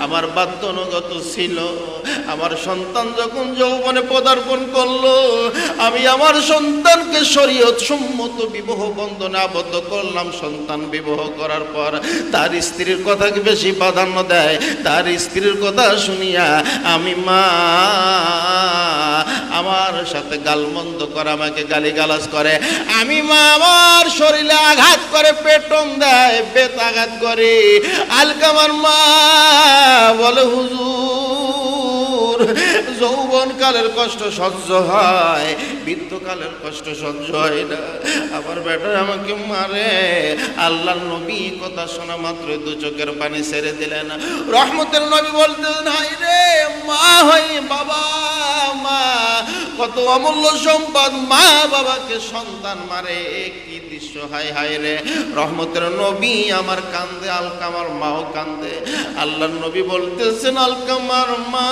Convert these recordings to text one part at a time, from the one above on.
আমার বাধ্যনুগত ছিল। আমার সন্তান যখন যৌবনে পদার্পণ করলো, আমি আমার সন্তানকে শরীয়ত সম্মত বিবাহ বন্ধনে আবদ্ধ করলাম। সন্তান বিবাহ করার পর তার স্ত্রীর কথাকে বেশি প্রাধান্য দেয়। তার স্ত্রীর কথা শুনিয়া আমি মা আমার সাথে গালমন্দ করে, আমাকে গালিগালাজ করে। আমি মা আমার শরীরে আঘাত করে, পেটন দেয়, বেতাঘাত করে। আলকামার মা বলে, হুজুর যৌবন কালের কষ্ট সহ্য হয়, বৃদ্ধকালের কষ্ট সহ্য হয় না, আমার বেটা আমাকে মারে। আল্লাহর নবী কথা শোনা মাত্র দু চোখের পানি ছেড়ে দিলেন। রহমতের নবী বলতেন, হায় রে মা হয় বাবা, মা কত অমূল্য সম্পদ, মা বাবাকে সন্তান মারে, কি দৃশ্য, হায় হায় রে। রহমতের নবী আমার কান্দে, আলকামার মাও কান্দে। আল্লাহর নবী বলতেছেন, আলকামার মা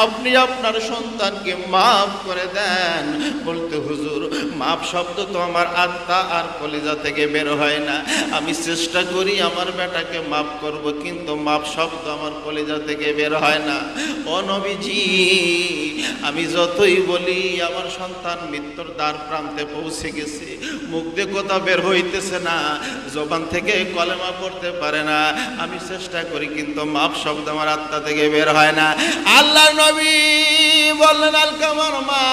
আপনি আপনার সন্তানকে মাফ করে দেন। বলতে, হুজুর মাফ শব্দ তো আমার আত্মা আর কলিজা থেকে বের হয় না। আমি চেষ্টা করি আমার বেটাকে মাফ করব, কিন্তু মাফ শব্দ আমার কলিজা থেকে বের হয় না। ও নবীজি, আমি যতই বলি আমার সন্তান মৃত্যুর দ্বার প্রান্তে পৌঁছে গেছে, মুখ দিয়ে কথা বের হইতেছে না, জবান থেকে কলেমা পড়তে পারে না। আমি চেষ্টা করি কিন্তু মাফ শব্দ আমার আত্মা থেকে বের হয় না। আল্লাহর নবী বললেন, আলকামার মা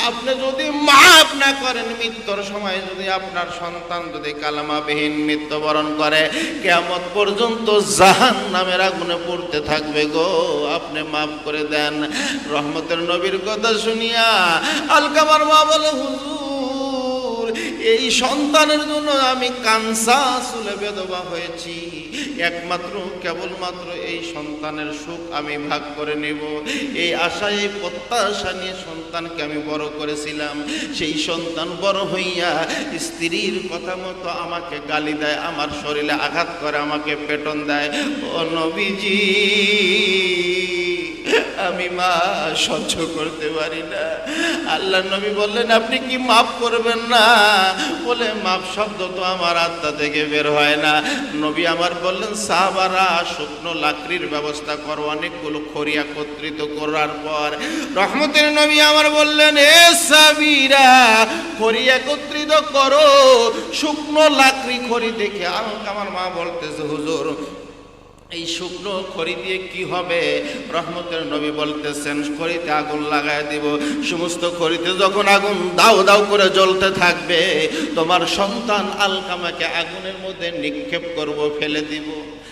আপনি যদি মাফ না করেন, মৃত্যুর সময় যদি আপনার সন্তান যদি কালেমাবিহীন মৃত্যুবরণ করে, কিয়ামত পর্যন্ত জাহান্নামের আগুনে পড়তে থাকবে গো, আপনি মাফ করে দেন। রহমতের নবীর কথা শুনিয়া আলকামার মা বলে, হুজুর এই সন্তানের জন্য আমি কানসা চুলে বেধবা হয়েছি, একমাত্র কেবলমাত্র এই সন্তানের সুখ আমি ভাগ করে নেব, এই আশায় এই প্রত্যাশা নিয়ে সন্তানকে আমি বড় করেছিলাম। সেই সন্তান বড় হইয়া স্ত্রীর কথা মতো আমাকে গালি দেয়, আমার শরীরে আঘাত করে, আমাকে পেটন দেয়। ও নবীজি, আমি মা সহ্য করতে পারি না। আল্লাহ নবী বললেন, আপনি কি মাফ করবেন না? বলে, মাফ শব্দ তো আমার আত্মা থেকে বের হয় না। নবী আমার বললেন, সাহাবারা শুকনো লাকড়ির ব্যবস্থা করো, অনেকগুলো খড়ি একত্রিত করার পর রহমতের নবী আমার বললেন, এ সাবিরা খড়ি একত্রিত করো, শুকনো লাকড়ি খড়ি দেখে আমার মা বলতেছে, হুজুর এই শুকনো খড়ি দিয়ে কি হবে? রহমতের নবী বলতেছেন, খড়িতে আগুন লাগায় দিব, সমস্ত খড়িতে যখন আগুন দাউ দাউ করে জ্বলতে থাকবে, তোমার সন্তান আলকামাকে আগুনের মধ্যে নিক্ষেপ করব, ফেলে দিব।